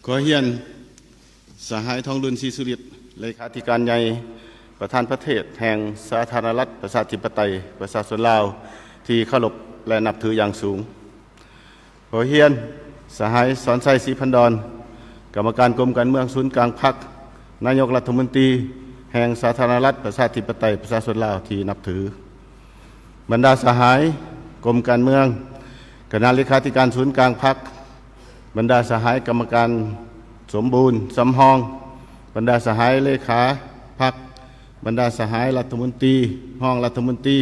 ขอเฮียนสหายทองดุลศรีสุริตเลขาธิการใหญ่ประธานประเทศแห่งสาธารณรัฐประชาธิปไตยประชาชนลาวที่เคารพและนับถืออย่างสูงขอเฮียนสหายสอนชัยศรีพันดรกรรมการกรมการเมืองศูนย์กลางพรรคนายกรัฐมนตรีแห่งสาธารณรัฐประชาธิปไตยประชาชนลาวที่นับถือบรรดาสหายกรมการเมืองคณะเลขาธิการศูนย์กลางพรรคบรรดาสหายกรรมการสมบูรณ์สำฮองบรรดาสหายเลขาพรรคบรรดาสหายรัฐมนตรีห้องรัฐมนตรี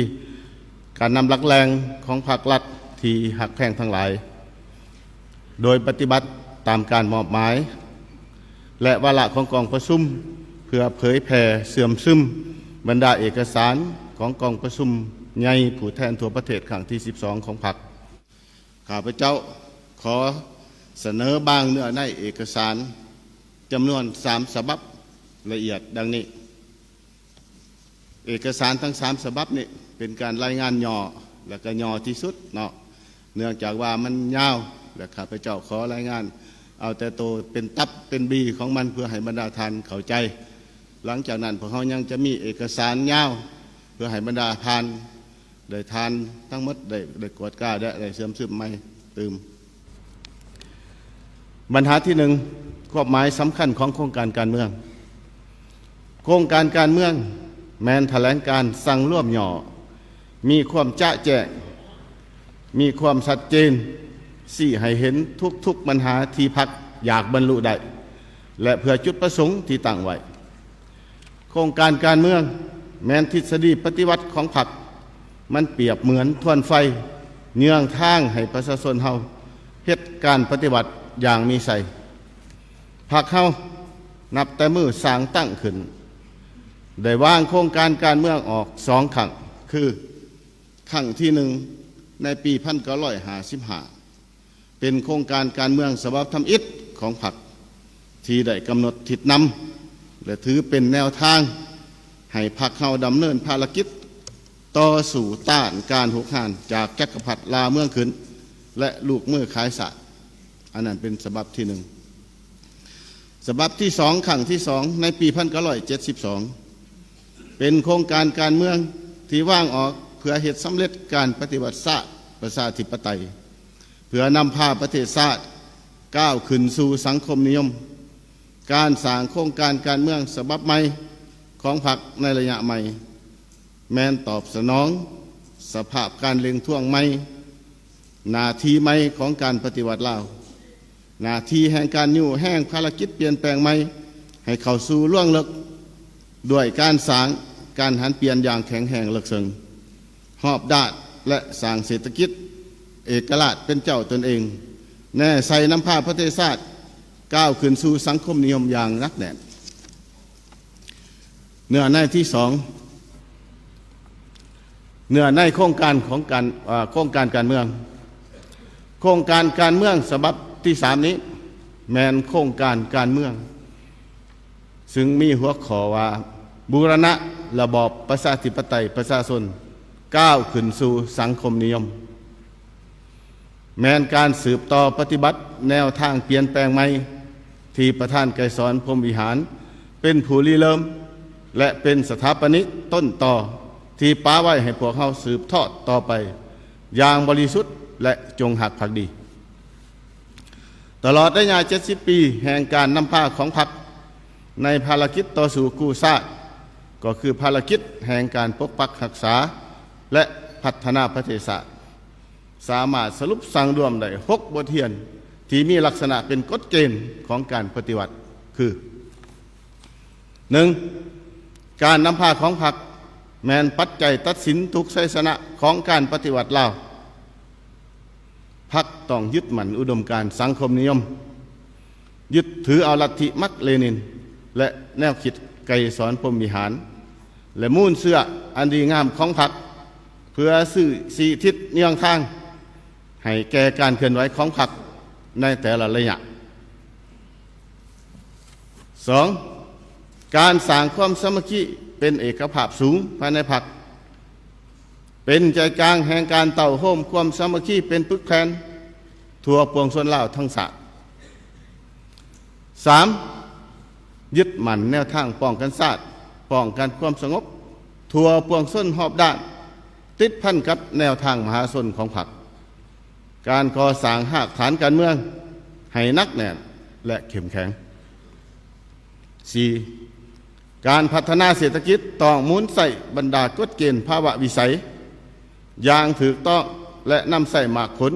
การนำหลักแรงของพรรครัฐที่หักแพงทั้งหลายโดยปฏิบัติตามการมอบหมายและวาระของกองประชุมเพื่อเผยแผ่เสื่อมซึมบรรดาเอกสารของกองประชุมใหญ่ผู้แทนทั่วประเทศครั้งที่12ของพรรคข้าพเจ้าขอเสนอบางเนื้อในเอกสารจำนวน3ฉบับละเอียดดังนี้เอกสารทั้ง3ฉบับนี้เป็นการรายงานย่อและก็ย่อที่สุดเนาะเนื่องจากว่ามันยาวและข้าพเจ้าขอรายงานเอาแต่โตเป็นตับเป็นบีของมันเพื่อให้บรรดาท่านเข้าใจหลังจากนั้นพวกเขายังจะมีเอกสารยาวเพื่อให้บรรดาท่านได้ทานทั้งหมดได้กวดก้าได้เสื่อมซึมไม่ตื่มปัญหาที่1ความหมายสำคัญของโครงการการเมืองโครงการการเมืองแม้นแถลงการสั่งร่วมย่อมีความจะแจ้งมีความชัดเจนสี่ให้เห็นทุกปัญหาที่พรรคอยากบรรลุได้และเพื่อจุดประสงค์ที่ตั้งไว้โครงการการเมืองแม้นทฤษฎีปฏิวัติของพรรคมันเปรียบเหมือนทวนไฟเยื่องทางให้ประชาชนเฮาเฮ็ดการปฏิบัติอย่างมีใส่พรรคเฮานับแต่มือสร้างตั้งขึ้นได้วางโครงการการเมืองออก2ครั้งคือครั้งที่1ในปี1955เป็นโครงการการเมืองฉบับทำอิฐของพรรคที่ได้กำหนดทิศนำและถือเป็นแนวทางให้พรรคเฮาดำเนินภารกิจต่อสู่ต้านการหุกหานจากจักรพรรดิลาเมืองขึ้นและลูกมือขายสะอันนั้นเป็นฉบับที่1ฉบับที่2ครั้งที่2ในปี1972เป็นโครงการการเมืองที่ว่างออกเพื่อเหตุสำเร็จการปฏิวัติศาสตร์ประชาธิปไตยเพื่อนำพาประเทศชาติก้าวขึ้นสู่สังคมนิยมการสร้างโครงการการเมืองฉบับใหม่ของพรรคในระยะใหม่แม้นตอบสนองสภาพการเล็งท่วงใหม่หน้าที่ใหม่ของการปฏิวัติลาวหน้าที่แห่งการยู่แห้งภารกิจเปลี่ยนแปลงใหม่ให้เข้าสู่ล่วงลึกด้วยการสร้างการหันเปลี่ยนอย่างแข็งแรงลึกซึ้งหอบดาดและสร้างเศรษฐกิจเอกราชเป็นเจ้าตนเองแน่ใส่น้ำผ้าประเทศชาติก้าวขึ้นสู่สังคมนิยมอย่างนักแน่นเนื้อในที่2เนื้อในโครงการของโครงการการเมืองโครงการการเมืองฉบับที่3นี้แมนโครงการการเมืองซึ่งมีหัวข้อว่าบูรณะระบอบประชาธิปไตยประชาชนก้าวขึ้นสู่สังคมนิยมแม้นการสืบต่อปฏิบัติแนวทางเปลี่ยนแปลงใหม่ที่ประธานไกรสอนพรหมวิหารเป็นผู้ริเริ่มและเป็นสถาปนิกต้นต่อที่ป้าไว้ให้พวกเขาสืบทอดต่อไปอย่างบริสุทธิ์และจงหักภักดีตลอดระยะ70 ปีแห่งการนำพาของพรรคในภารกิจต่อสู่กู้ชาติก็คือภารกิจแห่งการปกปักรักษาและพัฒนาประเทศชาติสามารถสรุปสั่งรวมได้6บทเรียนที่มีลักษณะเป็นกฎเกณฑ์ของการปฏิวัติคือ 1. การนำพาของพรรคแม้นปัจจัยตัดสินทุกชัยชนะของการปฏิวัติลาวพรรคต้องยึดมั่นอุดมการณ์สังคมนิยมยึดถือเอาลัทธิมักเลนินและแนวคิดไกรสอนพรหมวิหารและมูลเสื้ออันดีงามของพรรคเพื่อสื่อสีทิศเนื่องทางให้แก่การเคลื่อนไหวของพรรคในแต่ละระยะ 2. การสร้างความสามัคคีเป็นเอกภาพสูงภายในพรรคเป็นใจกลางแห่งการเต่าโฮมความสามัคคีเป็นปึกแผ่นทั่วปวงชนลาวทั้งชาติ 3. ยึดมั่นแนวทางป้องกันชาติป้องกันความสงบทั่วปวงชนรอบด้านติดพันกับแนวทางมหาชนของพรรคการก่อสร้างรากฐานการเมืองให้หนักแน่นและเข้มแข็ง 4. การพัฒนาเศรษฐกิจต้องหมุนใส่บรรดากฎเกณฑ์ภาวะวิสัยอย่างถูกต้องและนำใส่หมากผล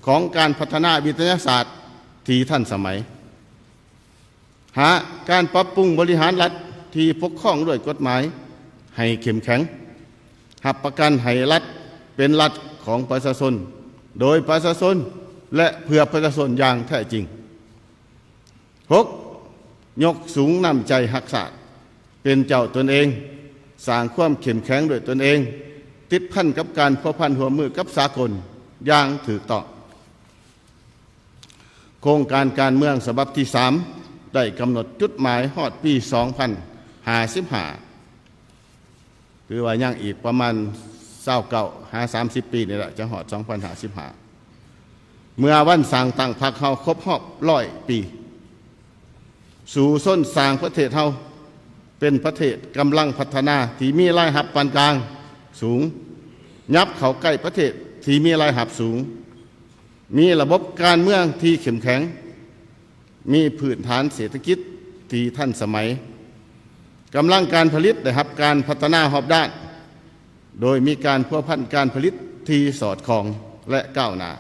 ของการพัฒนาวิทยาศาสตร์ที่ทันสมัยหาการปรับปรุงบริหารรัฐที่ปกครองด้วยกฎหมายให้เข้มแข็งหับประกันให้รัฐเป็นรัฐของประชาชนโดยประชาชนและเพื่อประชาชนอย่างแท้จริง 6. ยกสูงนำใจรักษาเป็นเจ้าตนเองสร้างความเข้มแข็งด้วยตนเองติดพันกับการพัวพันหัวมือกับสากลอย่างถูกต้องโครงการการเมืองฉบับที่ 3ได้กำหนดจุดหมายฮอดปี 2055คือว่ายังอีกประมาณ29-30 ปีนี่แหละจะฮอด 2055 เมื่อวันสร้างตั้งพรรคเฮาครบรอบ100 ปีสู่ส้นสร้างประเทศเฮาเป็นประเทศกำลังพัฒนาที่มีรายรับปานกลางสูงยับเข้าใกล้ประเทศที่มีรายรับสูงมีระบบการเมืองที่เข้มแข็งมีพื้นฐานเศรษฐกิจที่ทันสมัยกำลังการผลิตได้รับการพัฒนารอบด้านโดยมีการพัวพันการผลิตที่สอดคล้องและก้าวหน้า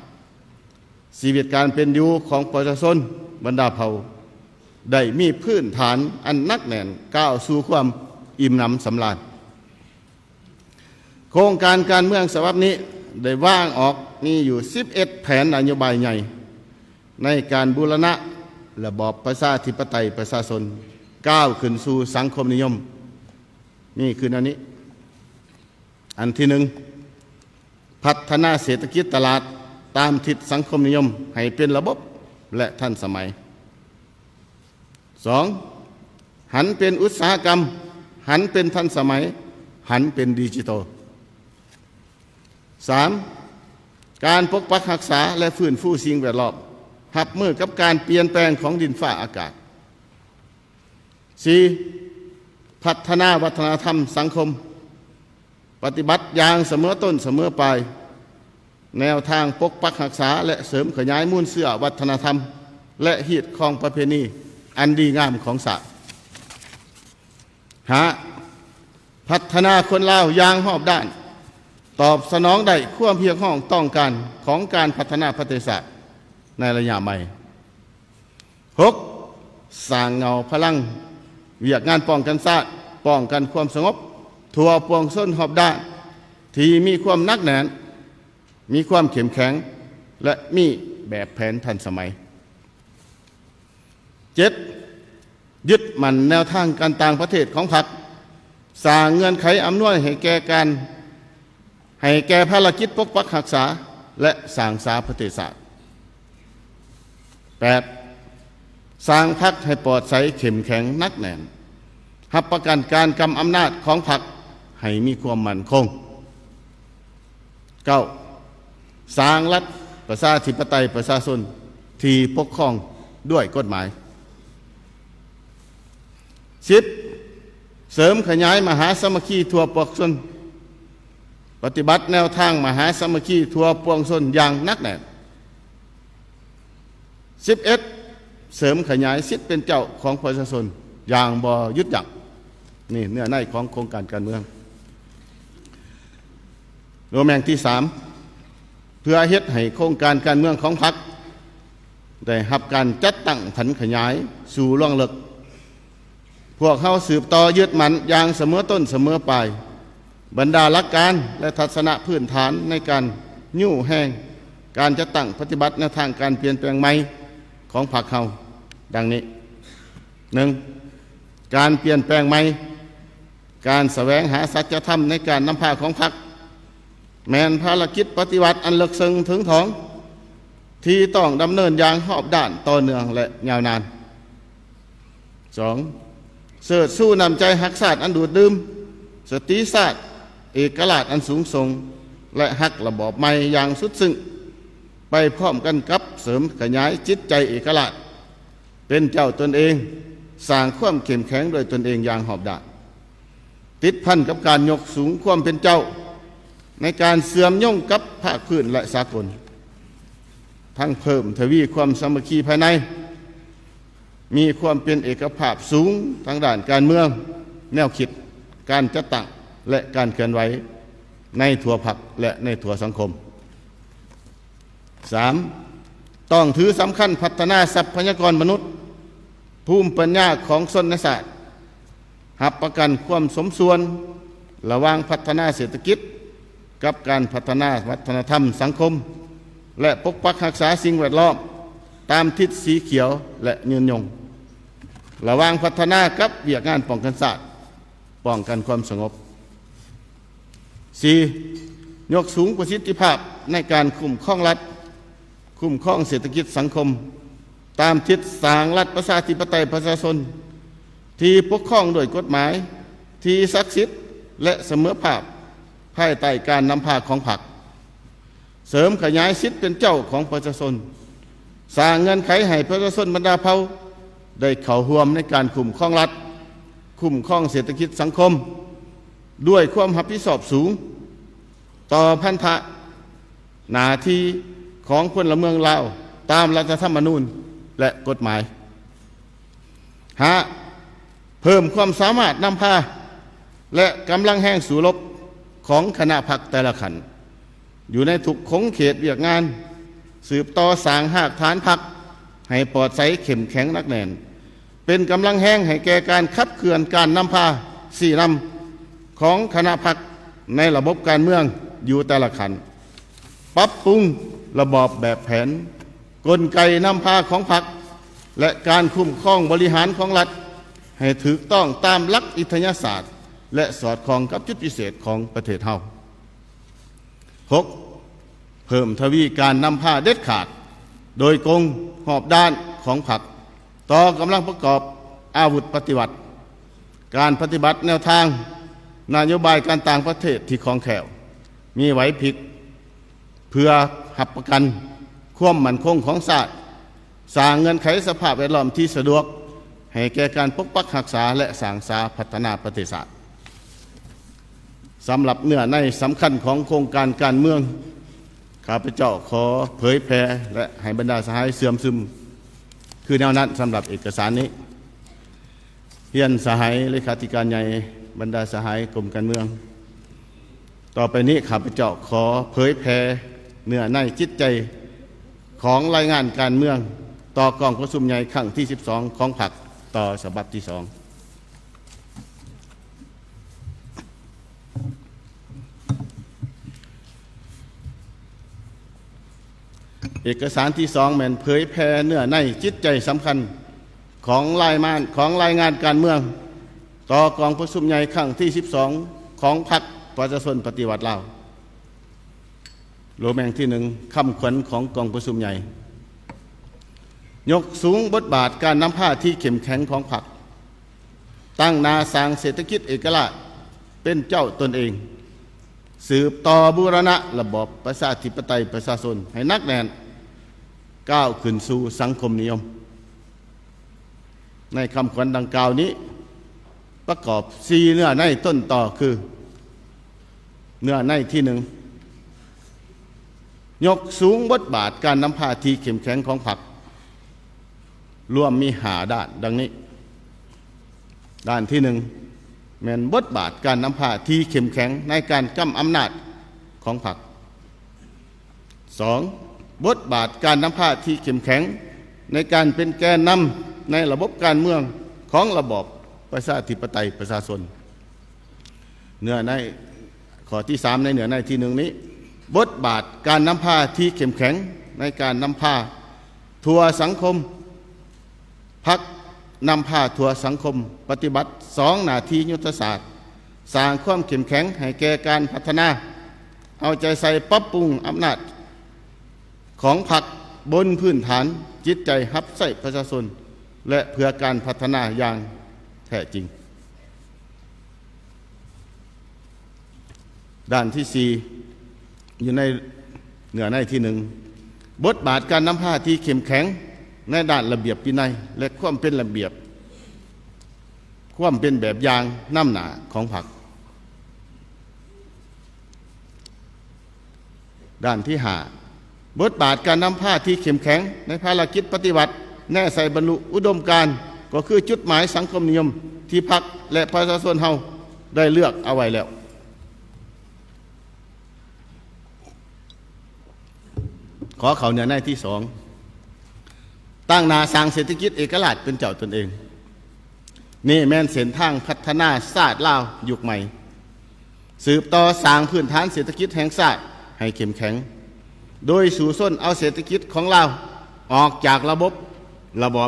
ชีวิตการเป็นอยู่ของประชาชนบรรดาเผ่าได้มีพื้นฐานอันนักแน่นก้าวสู่ความอิ่มหนำสำราญโครงการการเมืองฉบับนี้ได้วางออกมีอยู่11แผนนโยบายใหญ่ในการบูรณะระบอบประชาธิปไตยประชาชนก้าวขึ้นสู่สังคมนิยมนี่คืออันนี้อันที่ 1พัฒนาเศรษฐกิจตลาดตามทิศสังคมนิยมให้เป็นระบบและทันสมัย 2. หันเป็นอุตสาหกรรมหันเป็นทันสมัยหันเป็นดิจิทัล 3. การปกปักรักษาและฟื้นฟูสิ่งแวดล้อมรับมือกับการเปลี่ยนแปลงของดินฟ้าอากาศ 4. พัฒนาวัฒนธรรมสังคมปฏิบัติอย่างเสมอต้นเสมอปลายแนวทางปกปักรักษาและเสริมขยายมูลเสื่อวัฒนธรรมและฮีตของประเพณีอันดีงามของศาสตร์หาพัฒนาคนลาวอย่างรอบด้านตอบสนองได้ความเพียงห้องต้องการของการพัฒนาประเทศชาติในระยะใหม่ 6. สร้างเงาพลังเวียกงานป้องกันชาติป้องกันความสงบทั่วปวงชนรอบด้านที่มีความนักแน่นมีความเข้มแข็งและมีแบบแผนทันสมัย 7. ยึดมั่นแนวทางการต่างประเทศของพรรคสร้างเงื่อนไขอำนวยให้แก่ภารกิจปกปักรักษาและสร้างสาประเทศชาติ 8. สร้างพรรคให้ปลอดใสเข้มแข็งนักแน่นรับประกันการกำอำนาจของพรรคให้มีความมั่นคง 9. สร้างรัฐประชาธิปไตยประชาชนที่ปกครองด้วยกฎหมาย 10. เสริมขยายมหาสามัคคีทั่วปวงชนปฏิบัติแนวทางมหาสามัคคีทั่วปวงชนอย่างนักแน่น 11. เสริมขยายสิทธิเป็นเจ้าของประชาชนอย่างบ่ยุดยั้งนี่เนื้อในของโครงการการเมืองโดยแมงที่ 3เพื่อเฮ็ดให้โครงการการเมืองของพรรคได้รับการจัดตั้งผันขยายสู่ล่วงลึกพวกเขาสืบต่อยึดมั่นอย่างเสมอต้นเสมอปลายบรรดาหลักการและทัศนะพื้นฐานในการยู่แห้งการจัดตั้งปฏิบัติแนวทางการเปลี่ยนแปลงใหม่ของพรรคเขาดังนี้ 1. การเปลี่ยนแปลงใหม่การแสวงหาสัจธรรมในการนำพาของพรรคแม้นภารกิจปฏิวัติอันลึกซึ้งถึงถองที่ต้องดำเนินอย่างรอบด้านต่อเนื่องและยาวนาน 2. เสิร์ชสู้นำใจฮักชาติอันดูดดื่มสติศาสตร์เอกราชอันสูงส่งและฮักระบอบใหม่อย่างสุดซึ้งไปพร้อมกันกับเสริมขยายจิตใจเอกราชเ เป็นเจ้าตนเองสร้างความเข้มแข็งโดยตนเองอย่างหอบดาดติดพันกับการยกสูงความเป็นเจ้าในการเสื่อมย่งกับภาคพื้นและสากลทั้งเพิ่มทวีความสามัคคีภายในมีความเป็นเอกภาพสูงทางด้านการเมืองแนวคิดการจัดตั้งและการเคลื่อนไหวในทั่วพรรคและในทั่วสังคม 3. ต้องถือสำคัญพัฒนาทรัพยากรมนุษย์ภูมิปัญญาของชนศาสตร์หับประกันความสมส่วนระหว่างพัฒนาเศรษฐกิจกับการพัฒนาวัฒนธรรมสังคมและปกปักรักษาสิ่งแวดล้อมตามทิศสีเขียวและยืนยงระหว่างพัฒนากับเวียกงานป้องกันศาสตร์ป้องกันความสงบ 4. ยกสูงประสิทธิภาพในการคุ้มครองรัฐคุ้มครองเศรษฐกิจสังคมตามทิศสร้างรัฐประชาธิปไตยประชาชนที่ปกครองโดยกฎหมายที่ศักดิ์สิทธิ์และเสมอภาคภายใต้การนำพาของพรรคเสริมขยายสิทธิเป็นเจ้าของประชาชนสร้างเงื่อนไขให้ประชาชนบรรดาเผ่าได้เข้าร่วมในการคุ้มครองรัฐคุ้มครองเศรษฐกิจสังคมด้วยความรับผิดชอบสูงต่อพันธะหน้าที่ของพลเมืองลาวตามรัฐธรรมนูญและกฎหมาย 5. เพิ่มความสามารถนำพาและกำลังแห่งสู่รบของคณะพรรคแต่ละขันอยู่ในทุกขงเขตเวียกงานสืบต่อสร้างหากฐานพรรคให้ปลอดใสเข้มแข็งนักแน่นเป็นกำลังแห่งให้แก่การขับเคลื่อนการนำพาสี่นำของคณะพรรคในระบบการเมืองอยู่แต่ละขันปรับปรุงระบอบแบบแผนกลไกนำพาของพรรคและการคุ้มครองบริหารของรัฐให้ถูกต้องตามหลักอิทยาศาสตร์และสอดคล้องกับจุดพิเศษของประเทศเฮา 6. เพิ่มทวีการนำพาเด็ดขาดโดยกงหอบด้านของพรรคต่อกำลังประกอบอาวุธปฏิวัติการปฏิบัติแนวทางนโยบายการต่างประเทศที่คล่องแคล่วมีไหวพริบเพื่อหับประกันความมั่นคงของชาติสร้างเงื่อนไขสภาพแวดล้อมที่สะดวกให้แก่การปกปักรักษาและสร้างสาพัฒนาประเทศชาติสำหรับเนื้อในสำคัญของโครงการการเมืองข้าพเจ้าขอเผยแพร่และให้บรรดาสหายเสื่อมซึมคือแนวนั้นสำหรับเอกสารนี้เฮียนสหายเลขาธิการใหญ่บรรดาสหายกรมการเมืองต่อไปนี้ข้าพเจ้าขอเผยแพร่เนื้อในจิตใจของรายงานการเมืองต่อกองประชุมใหญ่ครั้งที่ 12 ของพรรคต่อฉบับที่ 2เอกสารที่2แม่นเผยแพร่เนื้อในจิตใจสำคัญของรายงานการเมืองต่อกองประชุมใหญ่ครั้งที่ 12 ของพรรคประชาชนปฏิวัติลาวโลแมงที่1คำขวัญของกองประชุมใหญ่ยกสูงบทบาทการนำพาที่เข้มแข็งของพรรคตั้งนาสร้างเศรษฐกิจเอกราชเป็นเจ้าตนเองสืบต่อบูรณะระบอบประชาธิปไตยประชาชนให้นักแน่นก้าวขึ้นสู่สังคมนิยมในคำขวัญดังกล่าวนี้ประกอบ4เนื้อในต้นต่อคือเนื้อในที่1ยกสูงบทบาทการนำพาที่เข้มแข็งของพรรครวมมี5ด้านดังนี้ด้านที่1แม่นบทบาทการนำพาที่เข้มแข็งในการกำอำนาจของพรรค 2. บทบาทการนำพาที่เข้มแข็งในการเป็นแกนนำในระบบการเมืองของระบอบประชาธิปไตยประชาชนเนื้อในข้อที่3ในเนื้อในที่1นี้บทบาทการนำพาที่เข้มแข็งในการนำพาทั่วสังคมพรรคนำพาทั่วสังคมปฏิบัติ2หน้าที่ยุทธศาสตร์สร้างความเข้มแข็งให้แก่การพัฒนาเอาใจใส่ปรับปรุงอำนาจของพรรคบนพื้นฐานจิตใจฮับใส่ประชาชนและเพื่อการพัฒนาอย่างแท้จริงด้านที่4อยู่ในเนื้อในที่1บทบาทการนำพาที่เข้มแข็ง ในด้านระเบียบวินัยและความเป็นระเบียบความเป็นแบบอย่างนำหน้าของพรรคด้านที่5บทบาทการนำพาที่เข้มแข็งในภารกิจปฏิบัติแน่ใส่บรรลุอุดมการณ์ก็คือจุดหมายสังคมนิยมที่พรรคและประชาชนเฮาได้เลือกเอาไว้แล้วขอเข้าเนื้อในที่2ตั้งหน้าสร้างเศรษฐกิจเอกราชเป็นเจ้าตนเองนี่แม่นเส้นทางพัฒนาชาติลาวยุคใหม่สืบต่อสร้างพื้นฐานเศรษฐกิจแห่งชาติให้เข้มแข็งโดยสู่ส้นเอาเศรษฐกิจของลาวออกจากระบ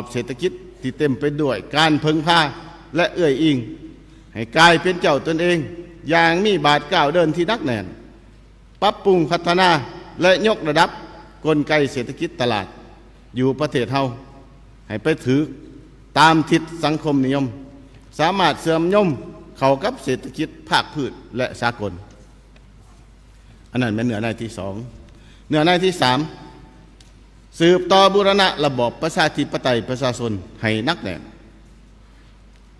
บเศรษฐกิจที่เต็มไปด้วยการพึ่งพาและเอื้ออิงให้กลายเป็นเจ้าตนเองอย่างมีบาทก้าวเดินที่นักแน่นปรับปรุงพัฒนาและยกระดับกลไกเศรษฐกิจตลาดอยู่ประเทศเฮาให้ไปถือตามทิศสังคมนิยมสามารถเสื่อมยมเข้ากับเศรษฐกิจภาคพื้นและสากลอันนั้นเป็นเนื้อในที่2เนื้อในที่3สืบต่อบูรณะระบอบประชาธิปไตยประชาชนให้นักแน่น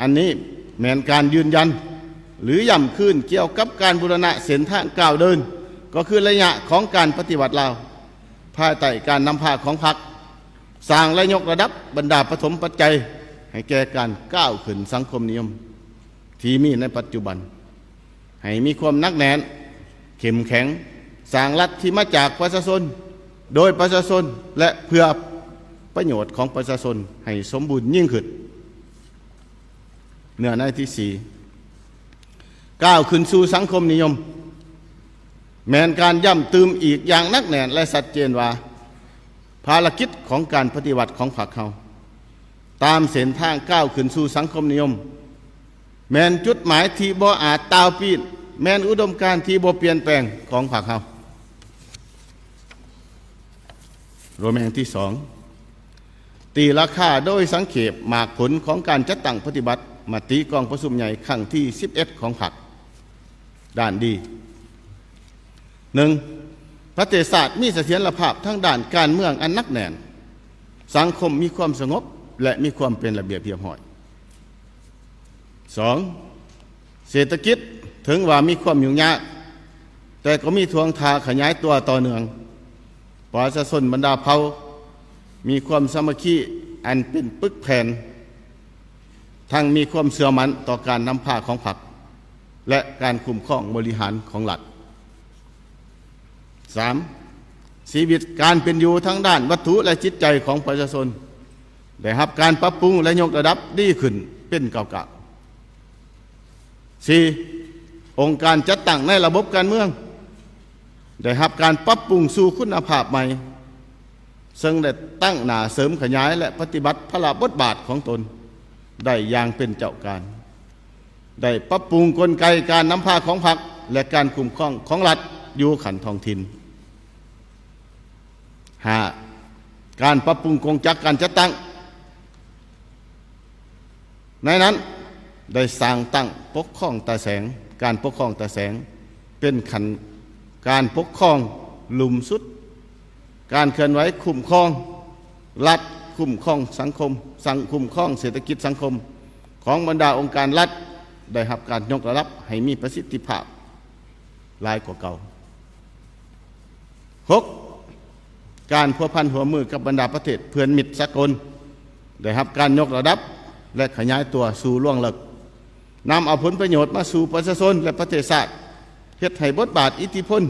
อันนี้แม้นการยืนยันหรือย้ำขึ้นเกี่ยวกับการบูรณะเส้นทางก้าวเดินก็คือระยะของการปฏิวัติลาวภายใต้การนำพาของพรรคสร้างและยกระดับบรรดาปฐมปัจจัยให้แก่การก้าวขึ้นสังคมนิยมที่มีในปัจจุบันให้มีความนักแน่นเข้มแข็งสร้างรัฐที่มาจากประชาชนโดยประชาชนและเพื่อประโยชน์ของประชาชนให้สมบูรณ์ยิ่งขึ้นเนื้อในที่4ก้าวขึ้นสู่สังคมนิยมแม้นการย่ำตืมอีกอย่างนักแน่นและชัดเจนว่าภารกิจของการปฏิวัติของพรรคเขาตามเส้นทางก้าวขึ้นสู่สังคมนิยมแม้นจุดหมายที่บ่อาจตาวปีนแม้นอุดมการณ์ที่บ่เปลี่ยนแปลงของพรรคเขาโรแมนที่2ตีราคาโดยสังเขปหมากผลของการจัดตั้งปฏิบัติมติกองประชุมใหญ่ครั้งที่11ของพรรคด้านดี1ประเทศชาติมีเสถียรภาพทั้งด้านการเมืองอันนักแน่นสังคมมีความสงบและมีความเป็นระเบียบเรียบร้อย2เศรษฐกิจถึงว่ามีความยุ่งยากแต่ก็มีทวงทาขยายตัวต่อเนื่องประชาชนบรรดาเผ่ามีความสามัคคีอันเป็นปึกแผ่นทั้งมีความเชื่อมั่นต่อการนำพาของพรรคและการคุ้มครองบริหารของรัฐ3ชีวิตการเป็นอยู่ทั้งด้านวัตถุและจิตใจของประชาชนได้รับการปรับปรุงและยกระดับดีขึ้นเป็นเก่าๆ 4องค์การจัดตั้งในระบบการเมืองได้รับการปรับปรุงสู่คุณภาพใหม่ซึ่งได้ตั้งหน้าเสริมขยายและปฏิบัติพระบทบาทของตนได้อย่างเป็นเจ้าการได้ปรับปรุงกลไกการนำพาของพรรคและการคุ้มครองของรัฐอยู่ขันท้องถิ่น 5. การปรับปรุงกงจักรการจัดตั้งในนั้นได้สร้างตั้งปกครองตาแสงการปกครองตาแสงเป็นขันการปกครองลุ่มสุดการเคลื่อนไหวคุ้มครองรัฐคุ้มครองสังคมคุ้มครองเศรษฐกิจสังคมของบรรดาองค์การรัฐได้รับการยกระดับให้มีประสิทธิภาพหลายกว่าเก่า 6. การพัวพันหัวมือกับบรรดาประเทศเพื่อนมิตรสากลได้รับการยกระดับและขยายตัวสู่ล่วงลึกนำเอาผลประโยชน์มาสู่ประชาชนและประเทศชาติเฮ็ดให้บทบาทอิทธิพล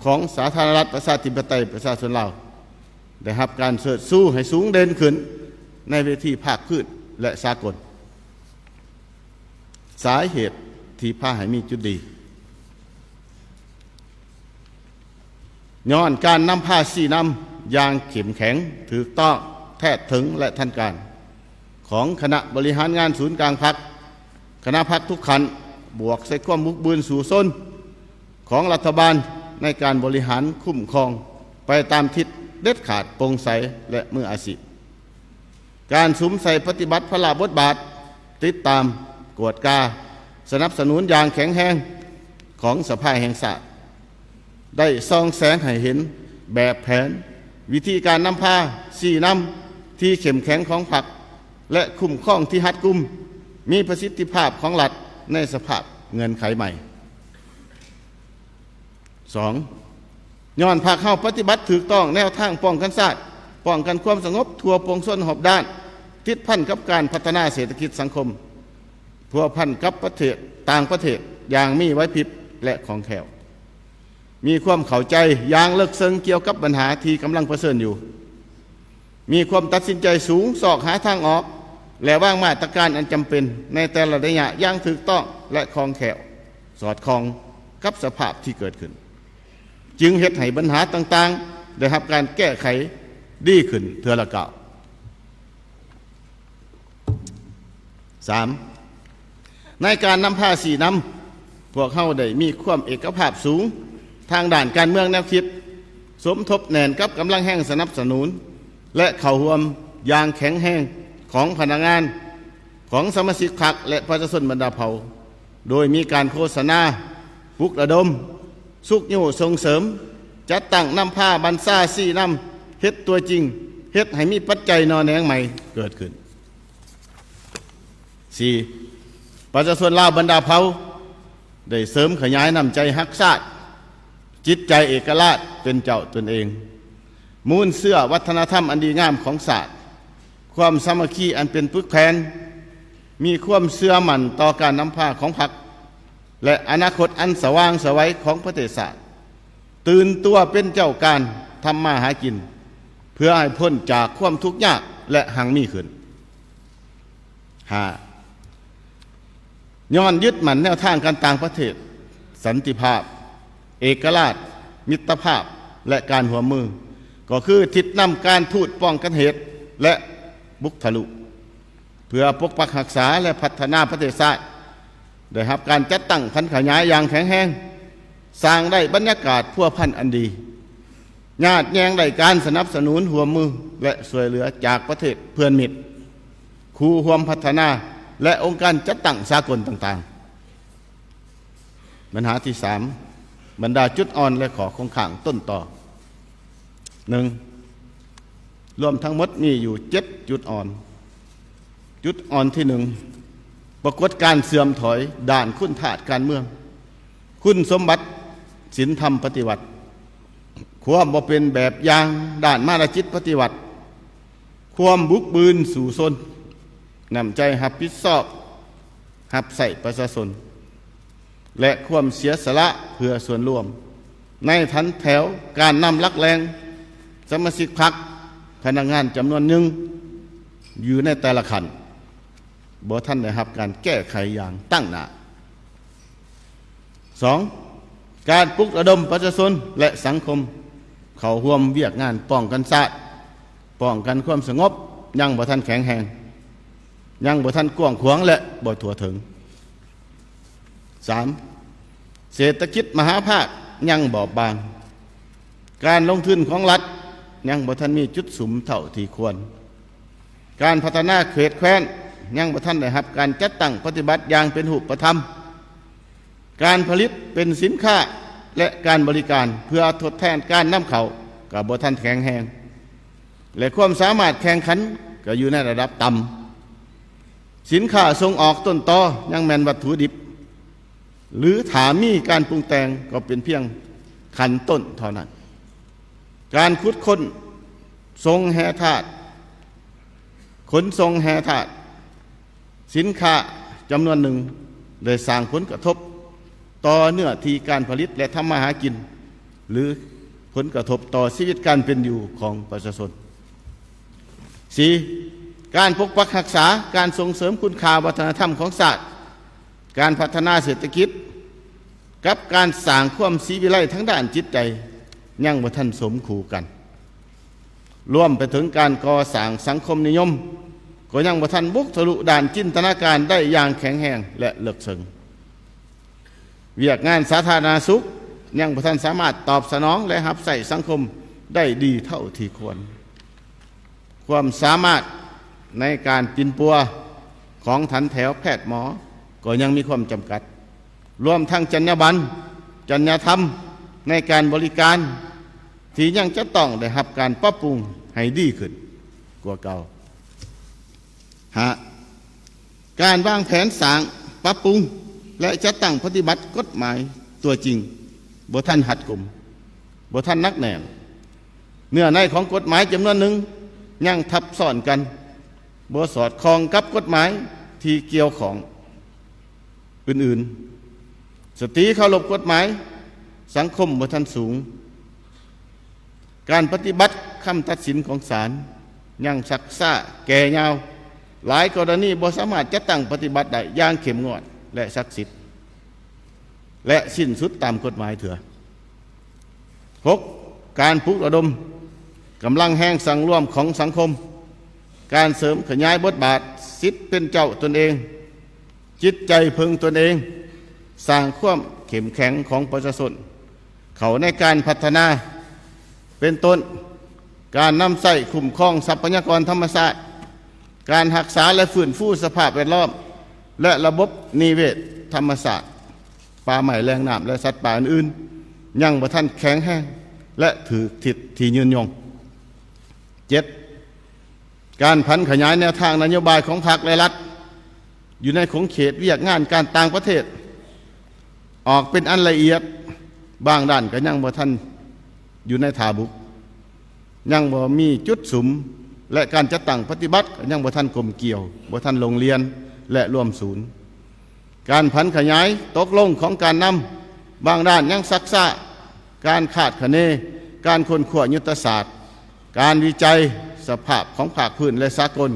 ของสาธารณรัฐประชาธิปไตยประชาชนลาวได้รับการเสริฐสู้ให้สูงเด่นขึ้นในเวทีภาคพื้นและสากลสาเหตุที่พาให้มีจุดดีย้อนการนำพาสี่นำอย่างเข้มแข็งถูกต้องแท้ถึงและทันการของคณะบริหารงานศูนย์กลางพรรคคณะพรรคทุกขันบวกใส่ความบุกบืนสู่ส้นของรัฐบาลในการบริหารคุ้มครองไปตามทิศเด็ดขาดโปร่งใสและมืออาชีพการสุมใส่ปฏิบัติพระราชบทบาทติดตามกวดกาสนับสนุนอย่างแข็งแรงของสภาแห่งชาติได้ส่องแสงให้เห็นแบบแผนวิธีการนำพาสี่นำ ที่เข้มแข็งของพรรคและคุ้มครองที่รัดกุมมีประสิทธิภาพของรัฐในสภาพเงื่อนไขใหม่ 2. ย้อนพรรคเฮาปฏิบัติถูกต้องแนวทางป้องกันชาติป้องกันความสงบทั่วปวงชนรอบด้านติดพันกับการพัฒนาเศรษฐกิจสังคมพัวพันกับประเทศต่างประเทศอย่างมีไหวพริบและของแถวมีความเข้าใจอย่างลึกซึ้งเกี่ยวกับปัญหาที่กำลังเผชิญอยู่มีความตัดสินใจสูงสอกหาทางออกและวางมาตรการอันจำเป็นในแต่ละระยะอย่างถูกต้องและคล่องแคล่วสอดคล้องกับสภาพที่เกิดขึ้นจึงเฮ็ดให้ปัญหาต่างๆได้รับการแก้ไขดีขึ้นเทื่อละก้าว 3. ในการนำพาสีนำพวกเขาได้มีความเอกภาพสูงทางด้านการเมืองแนวคิดสมทบแน่นกับกำลังแห่งสนับสนุนและเข้าร่วมอย่างแข็งแรงของพนักงานของสมาชิกพรรคและประชาชนบรรดาเผ่าโดยมีการโฆษณาปลุกระดมสุกยู่ส่งเสริมจัดตั้งนำผ้าบรรษาสีนำเฮ็ดตัวจริงเฮ็ดให้มีปัจจัยนอแนงใหม่เกิดขึ้น 4. ประชาชนลาวบรรดาเผ่าได้เสริมขยายน้ำใจฮักชาติจิตใจเอกราชเป็นเจ้าตนเองมูลเสื้อวัฒนธรรมอันดีงามของศาสตร์ความสามัคคีอันเป็นปึกแผ่นมีความเชื่อมั่นต่อการนำพาของพรรคและอนาคตอันสว่างไสวของประเทศชาติตื่นตัวเป็นเจ้าการทำมาหากินเพื่อให้พ้นจากความทุกข์ยากและหังมีขึ้น 5. ย้อนยึดมั่นแนวทางการต่างประเทศสันติภาพเอกราชมิตรภาพและการร่วมมือก็คือทิศนำการทูตป้องกันเหตุและบุกทะลุเพื่อปกปักรักษาและพัฒนาประเทศชาติได้รับการจัดตั้งพันขยายอย่างแข็งแรงสร้างได้บรรยากาศพัวพันอันดีญาติแยงได้การสนับสนุนร่วมมือและช่วยเหลือจากประเทศเพื่อนมิตรคู่ร่วมพัฒนาและองค์การจัดตั้งสากลต่างๆปัญหาที่ 3 บรรดาจุดอ่อนและขอคงข้างต้นต่อ 1. รวมทั้งหมดมีอยู่7จุดอ่อนจุดอ่อนที่ 1 ปรากฏการเสื่อมถอยด้านคุณธาตุการเมืองคุณสมบัติศีลธรรมปฏิวัติความบ่เป็นแบบอย่างด้านมาตรจิตปฏิวัติความบุกบืนสู่ชนนำใจรับผิดชอบรับใส่ประชาชนและความเสียสละเพื่อส่วนรวมในทันแถวการนำลักแรงสมาชิกพรรคพนักงานจำนวนหนึ่งอยู่ในแต่ละขันบ่ท่านได้รับการแก้ไขอย่างตั้งหน้า 2. การปลุกระดมประชาชนและสังคมเข้าร่วมเวียกงานป้องกันชาติป้องกันความสงบยังบ่ท่านแข็งแรงยังบ่ท่านกว้างขวางและบ่ทั่วถึง 3. เศรษฐกิจมหาภาคยังบอบบางการลงทุนของรัฐยังบ่ท่านมีจุดสุมเท่าที่ควรการพัฒนาเขตแคว้นยังบ่ท่านได้รับการจัดตั้งปฏิบัติอย่างเป็นรูปธรรมการผลิตเป็นสินค้าและการบริการเพื่อทดแทนการนำเข้าก็บ่ท่านแข็งแรงและความสามารถแข่งขันก็อยู่ในระดับต่ำสินค้าส่งออกต้นตอยังแม่นวัตถุดิบหรือถามีการปรุงแต่งก็เป็นเพียงขั้นต้นเท่านั้นการขุดค้นทรงแห่ธาตุขนส่งแห่ธาตุสินค้าจำนวนหนึ่งได้สร้างผลกระทบต่อเนื้อที่การผลิตและทำมาหากินหรือผลกระทบต่อชีวิตการเป็นอยู่ของประชาชน 4. การปกปักรักษาการส่งเสริมคุณค่าวัฒนธรรมของศาสตร์การพัฒนาเศรษฐกิจกับการสร้างความศรีวิไลทั้งด้านจิตใจยังบ่ทันสมคู่กันรวมไปถึงการก่อสร้างสังคมนิยมก็ยังบ่ทันบุกทะลุด่านจินตนาการได้อย่างแข็งแรงและลึกซึ้งเวียกงานสาธารณสุขยังบ่ทันสามารถตอบสนองและรับใส่สังคมได้ดีเท่าที่ควรความสามารถในการปินปัวของฐานแถวแพทย์หมอก็ยังมีความจำกัดรวมทั้งจรรยาบรรณจรรยธรรมในการบริการที่ยังจะต้องได้รับการปรับปรุงให้ดีขึ้น กว่าเก่าหาการวางแผนสร้างปรับปรุงและจัดตั้งปฏิบัติกฎหมายตัวจริงบ่ทันหัดกลุ่มบ่ทันนักแน่นเนื้อในของกฎหมายจำนวนหนึ่งยังทับซ้อนกันบ่สอดคล้องกับกฎหมายที่เกี่ยวของอื่นๆสตรีเคารพกฎหมายสังคมบ่ทันสูงการปฏิบัติคำตัดสินของศาลยังซักซ่าแก่ยาวหลายกรณีบ่สามารถจะตั้งปฏิบัติได้อย่างเข้มงวดและศักดิ์สิทธิ์และสิ้นสุดตามกฎหมายเถื่อ 6. การปลุกระดมกำลังแห่งสังร่วมของสังคมการเสริมขยายบทบาทสิทธิเป็นเจ้าตนเองจิตใจพึงตนเองสร้างความเข้มแข็งของประชาชนเขาในการพัฒนาเป็นต้นการนำใส่คุ้มครองทรัพยากรธรรมชาติการรักษาและฟื้นฟูสภาพแวดล้อมและระบบนิเวศธรรมชาติป่าไม้แหล่งน้ำและสัตว์ป่าอื่นๆยังบ่ทันแข็งแรงและถือทิศที่ยืนยง 7. การพันขยายแนวทางนโยบายของพรรคและรัฐอยู่ในของเขตเวียกงานการต่างประเทศออกเป็นอันละเอียดบางด้านก็ยังบ่ทันอยู่ในทาบุกยังบ่มีจุดสุมและการจัดตั้งปฏิบัติก็ยังบ่ทันกลมเกี่ยวบ่ทันโรงเรียนและรวมศูนย์การพันขยายตกลงของการนำบางด้านยังซักซ่าการคาดคะเนการค้นคว้ายุทธศาสตร์การวิจัยสภาพของภาคพื้นและสากล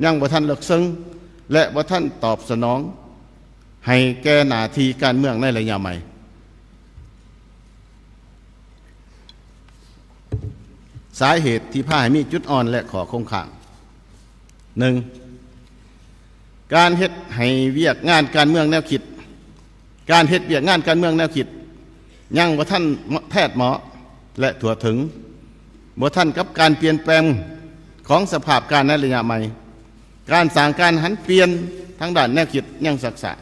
ยังบ่ทันลึกซึ้งและบ่ทันตอบสนองให้แก่หน้าที่การเมืองในระยะใหม่สาเหตุที่พาให้มีจุดอ่อนและขอคงค้าง 1. การเฮ็ดให้เวียกงานการเมืองแนวคิดการเฮ็ดเวียกงานการเมืองแนวคิดยังบ่ทันแพทย์หมอและทั่วถึงบ่ทันกับการเปลี่ยนแปลงของสภาพการในระยะใหม่การสร้างการหันเปลี่ยนทางด้านแนวคิดยังศักษะ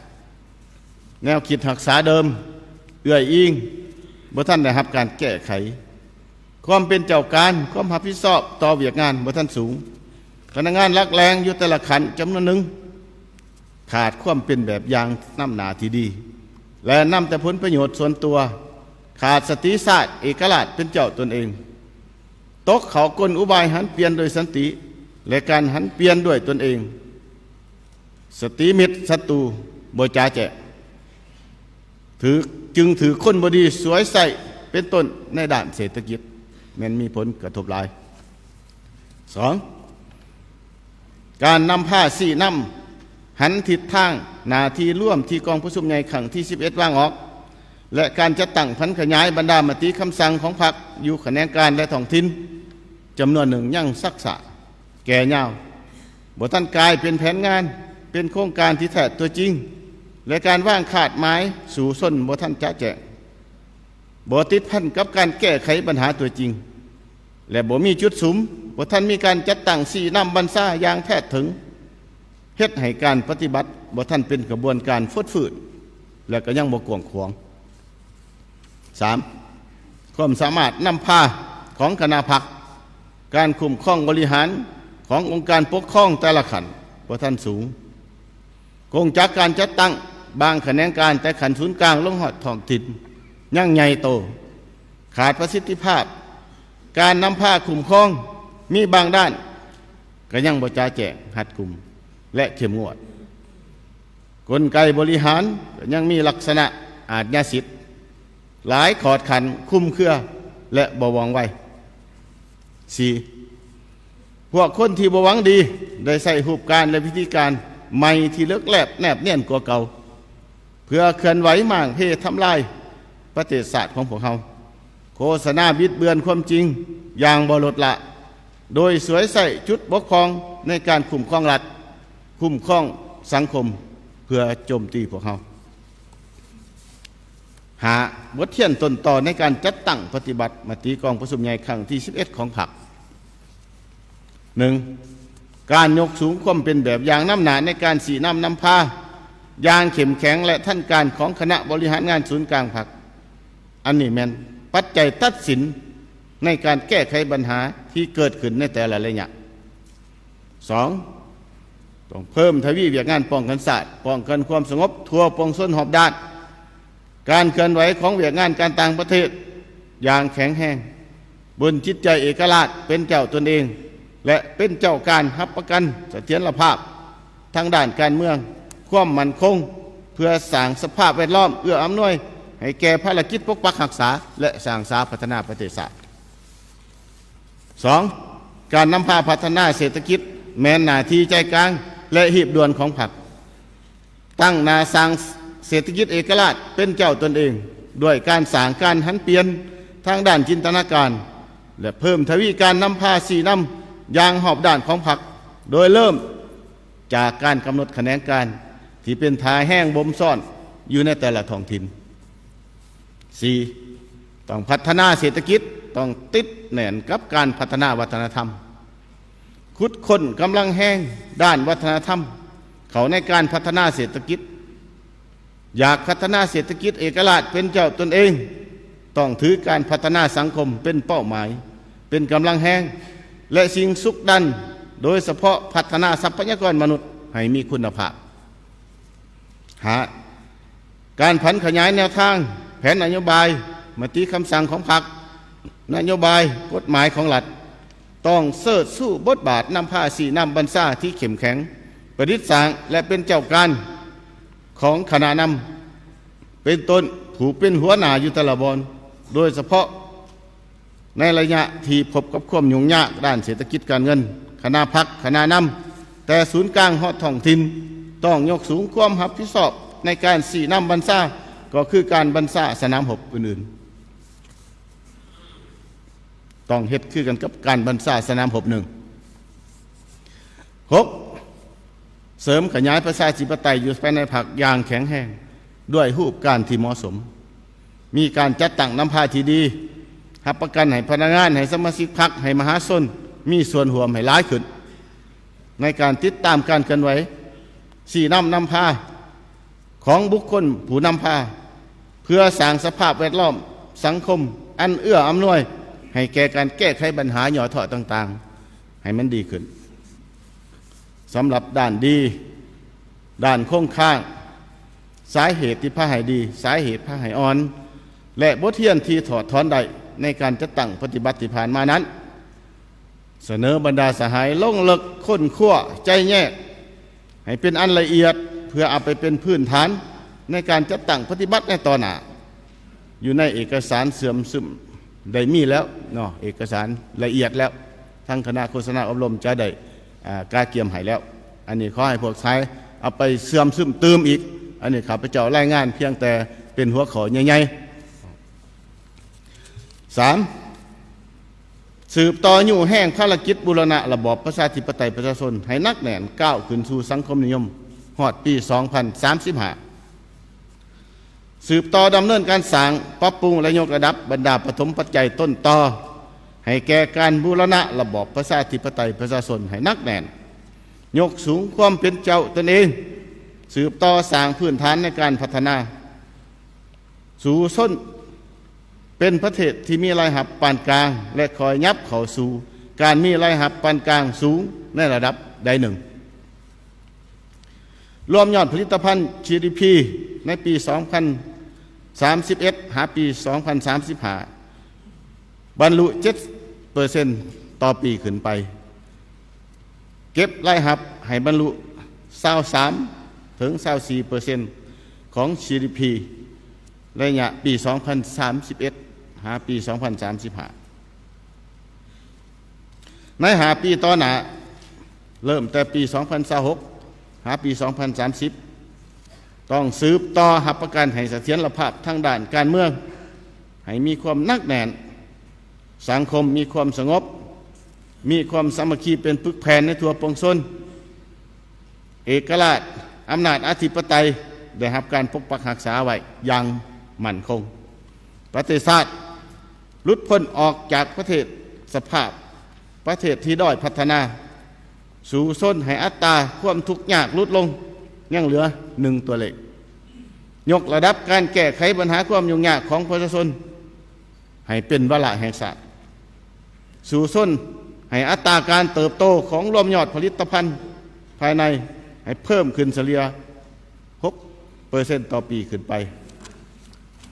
แนวคิดรักษาเดิมเอื้อยอิงบ่ทันได้รับการแก้ไขความเป็นเจ้าการความรับผิดชอบต่อเวียกงานบ่ทันสูงพนักงานรักแรงอยู่แต่ละขันจำนวนหนึ่งขาดความเป็นแบบอย่างนำหน้าที่ดีและนำแต่ผลประโยชน์ส่วนตัวขาดสติศาสตร์เอกราชเป็นเจ้าตนเองตกเขากลอุบายหันเปลี่ยนโดยสันติและการหันเปลี่ยนด้วยตนเองสติมิตรศัตรูบ่จ่าแจจึงถือคนบดีสวยใสเป็นต้นในด้านเศรษฐกิจมันมีผลกระทบหลาย 2. การนำผ้าสี่น้ำหันทิศทางหน้าที่ร่วมที่กองประชุมใหญ่ครั้งที่ 11 วางออกและการจัดตั้งพันขยายบรรดามติคำสั่งของพรรคอยู่แขนงการและท้องถิ่นจำนวนหนึ่งยังซักษะแก่ยาวบ่ทันกลายเป็นแผนงานเป็นโครงการที่แท้ตัวจริงและการว่างขาดหมายสู่ส้นบ่ทันจะแจงบ่ติดพันกับการแก้ไขปัญหาตัวจริงและบ่มีจุดสุมบ่ทันมีการจัดตั้งสี่น้ำบรรษาอย่างแท้ถึงเฮ็ดให้การปฏิบัติบ่ทันเป็นกระบวนการฟดฝืดและก็ยังบ่กวางขวาง 3. ความสามารถนำพาของคณะพรรคการคุ้มครองบริหารขององค์การปกครองแต่ละขันบ่ทันสูงกงจักการจัดตั้งบางแขนงการแต่ขันศูนย์กลางลงหอดท้องถิ่นยังใหญ่โตขาดประสิทธิภาพการนำพาคุ้มครองมีบางด้านก็ยังบ่จ่าแจ้งหัดกุมและเข้มงวดกลไกบริหารก็ยังมีลักษณะอาชญาสิทธิ์หลายขอดขันคุ้มเครือและบ่หวังไว้ 4. พวกคนที่บ่หวังดีได้ใส่รูปการและวิธีการใหม่ที่เลิกแลบแนบเนียนกว่าเก่าเพื่อเคลื่อนไหวมั่งเพทำลายประเทศศาสตร์ของพวกเขาโฆษณาบิดเบือนความจริงอย่างบ่ลดละโดยสวยใส่จุดบกพร่องในการคุ้มครองรัฐคุ้มครองสังคมเพื่อโจมตีพวกเขาหาบทเรียนต้นต่อในการจัดตั้งปฏิบัติมติกองประชุมใหญ่ครั้งที่ 11 ของพรรค 1. การยกสูงความเป็นแบบอย่างน้ำหนาในการสีน้ำนำพาอย่างเข้มแข็งและท่านการของคณะบริหารงานศูนย์กลางพรรคอันนี้แม่นปัจจัยตัดสินในการแก้ไขปัญหาที่เกิดขึ้นในแต่ละระยะ 2. ต้องเพิ่มทวีเวียกงานป้องกันศาสตร์ป้องกันความสงบทั่วปวงชนหอบด้านการเคลื่อนไหวของเวียกงานการต่างประเทศอย่างแข็งแรงบนจิตใจเอกราชเป็นเจ้าตนเองและเป็นเจ้าการรับประกันเสถียรภาพทางด้านการเมืองความมั่นคงเพื่อสร้างสภาพแวดล้อมเอื้ออำนวยให้แก่ภารกิจปกปักรักษาและสร้างสรรค์พัฒนาประเทศชาติ 2. การนำพาพัฒนาเศรษฐกิจแม้นหน้าที่ใจกลางและหีบด่วนของพรรคตั้งนาสร้างเศรษฐกิจเอกราชเป็นเจ้าตนเองด้วยการสร้างการหันเปลี่ยนทางด้านจินตนาการและเพิ่มทวีการนำพาสีนำอย่างหอบด้านของพรรคโดยเริ่มจากการกำหนดแขนงการที่เป็นทาแห้งบ่มซ่อนอยู่ในแต่ละท้องถิ่น 4. ต้องพัฒนาเศรษฐกิจต้องติดแน่นกับการพัฒนาวัฒนธรรมขุดค้นกำลังแห้งด้านวัฒนธรรมเขาในการพัฒนาเศรษฐกิจอยากพัฒนาเศรษฐกิจเอกราชเป็นเจ้าตนเองต้องถือการพัฒนาสังคมเป็นเป้าหมายเป็นกำลังแห้งและสิ่งสุขดันโดยเฉพาะพัฒนาทรัพยากรมนุษย์ให้มีคุณภาพหาการผันขยายแนวทางแผนนโยบายมติคำสั่งของพรรคนโยบายกฎหมายของรัฐต้องเสิร์ชสู้บทบาทนำพาสีนำบรรษาที่เข้มแข็งประดิษฐ์สร้างและเป็นเจ้าการของคณะนำเป็นต้นผู้เป็นหัวหน้าอยู่แต่ละบอนโดยเฉพาะในระยะที่พบกับความยุ่งยากด้านเศรษฐกิจการเงินคณะพรรคคณะนำแต่ศูนย์กลางฮอดท้องถิ่นต้องยกสูงความรับผิดชอบในการสีนำบรรษาก็คือการบรรษาสนามรบอื่นๆต้องเฮ็ดคือกันกับการบรรษาสนามรบ6. เสริมขยายประชาธิปไตยอยู่ภายในพรรคอย่างแข็งแรงด้วยรูปการที่เหมาะสมมีการจัดตั้งนำพาที่ดีรับประกันให้พนักงานให้สมาชิกพรรคให้มหาชนมีส่วนร่วมให้หลายขึ้นในการติดตามการเคลื่อนไหวสีนำพาของบุคคลผู้นำพาเพื่อสร้างสภาพแวดล้อมสังคมอันเอื้ออำนวยให้แก่การแก้ไขปัญหาหย่อเถาะต่างๆให้มันดีขึ้นสำหรับด้านดีด้านคงข้างสาเหตุที่พาให้ดีสาเหตุพาให้อ่อนและบทเรียนที่ถอดถอนได้ในการจัดตั้งปฏิบัติที่ผ่านมานั้นเสนอบรรดาสหายลงลึกค้นคว้าใจแยกให้เป็นอันละเอียดเพื่อเอาไปเป็นพื้นฐานในการจัดตั้งปฏิบัติในต่อหน้าอยู่ในเอกสารเสื่อมซึมได้มีแล้วเนาะเอกสารละเอียดแล้วทั้งคณะโฆษณาอบรมจะได้กาเกียมให้แล้วอันนี้ขอให้พวกชายเอาไปเสื่อมซึมเติมอีกอันนี้ข้าพเจ้ารายงานเพียงแต่เป็นหัวข้อใหญ่ๆ 3. สืบต่ออยู่แห่งภารกิจบูรณะระบอบประชาธิปไตยประชาชนให้นักแน่นก้าวขึ้นสู่สังคมนิยมฮอดปี 2035 สืบต่อดำเนินการสร้างปรับปรุงและยกระดับบรรดาปฐมปัจจัยต้นต่อให้แก่การบูรณะระบอบประชาธิปไตยประชาชนให้นักแน่นยกสูงความเป็นเจ้าตนเองสืบต่อสร้างพื้นฐานในการพัฒนาสู่ส้นเป็นประเทศที่มีรายรับปานกลางและคอยยับเข้าสู่การมีรายรับปานกลางสูงในระดับใดหนึ่งรวมยอดผลิตภัณฑ์ GDP ในปี 2031 หาปี 2035 บรรลุ 7% ต่อปีขึ้นไปเก็บรายรับให้บรรลุ 23 ถึง 24% ของ GDP ระยะปี 2031 หาปี 2035 ในหาปีต่อหน้าเริ่มแต่ปี 2026 หาปี 2030 ต้องสืบต่อรับประกันให้เสถียรภาพทางด้านการเมืองให้มีความนักแน่นสังคมมีความสงบมีความสามัคคีเป็นปึกแผ่นในทั่วปวงชนเอกราชอำนาจอธิปไตยได้รับการปกปักรักษาไว้อย่างมั่นคงประเทศชาติหลุดพ้นออกจากประเทศสภาพประเทศที่ด้อยพัฒนาสู่ส้นให้อัตราความทุกข์ยากลดลงยังเหลือ1ตัวเลขยกระดับการแก้ไขปัญหาความยุ่งยากของประชาชนให้เป็นวาระแห่งชาติสู่ส้น ให้อัตราการเติบโตของรวมยอดผลิตภัณฑ์ภายในให้เพิ่มขึ้นเฉลี่ย 6% ต่อปีขึ้นไป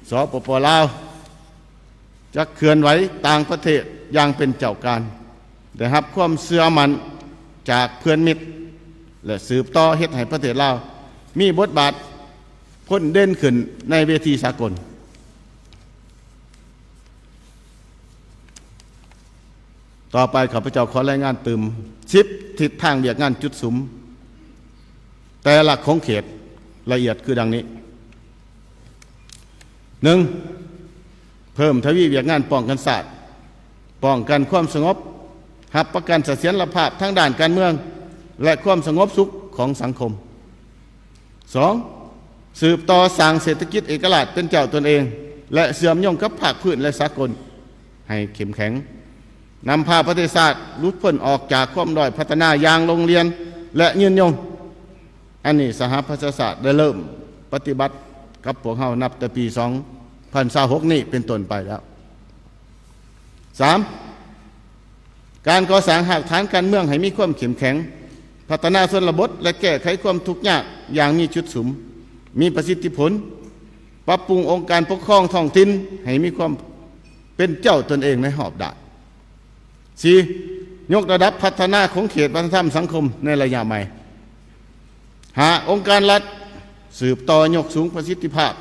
สปป.ลาวจะเคลื่อนไหวต่างประเทศอย่างเป็นเจ้าการได้รับความเชื่อมั่นจากเพื่อนมิตรและสืบต่อเฮ็ดให้ประเทศลาวมีบทบาทพ้นเด่นขึ้นในเวทีสากลต่อไปข้าพเจ้าขอรายงานตืม10ทิศทางเวียกงานจุดสุมแต่ละของเขตละเอียดคือดังนี้ 1. เพิ่มทวีเวียกงานป้องกันศาสตร์ป้องกันความสงบรับประกันเสถียรภาพทั้งด้านการเมืองและความสงบสุขของสังคม 2. สืบต่อสร้างเศรษฐกิจเอกราชเป็นเจ้าตนเองและเสื่อมโยงกับภาคพื้นและสากลให้เข้มแข็งนำพาประเทศชาติหลุดพ้นออกจากความด้อยพัฒนาอย่างโรงเรียนและยืนยงอันนี้สหประชาชาติได้เริ่มปฏิบัติกับพวกเรานับแต่ปี2026นี้เป็นต้นไปแล้ว 3. การก่อสร้างหากฐานการเมืองให้มีความเข้มแข็งพัฒนาส่วนระบบและแก้ไขความทุกข์ยากอย่างมีจุดสุมมีประสิทธิผลปรับปรุงองค์การปกครองท้องถิ่นให้มีความเป็นเจ้าตนเองในหอบดา 4. ยกระดับพัฒนาของเขตวัฒนธรรมสังคมในระยะใหม่หาองค์การรัฐสืบต่อยกสูงประสิทธิภาพ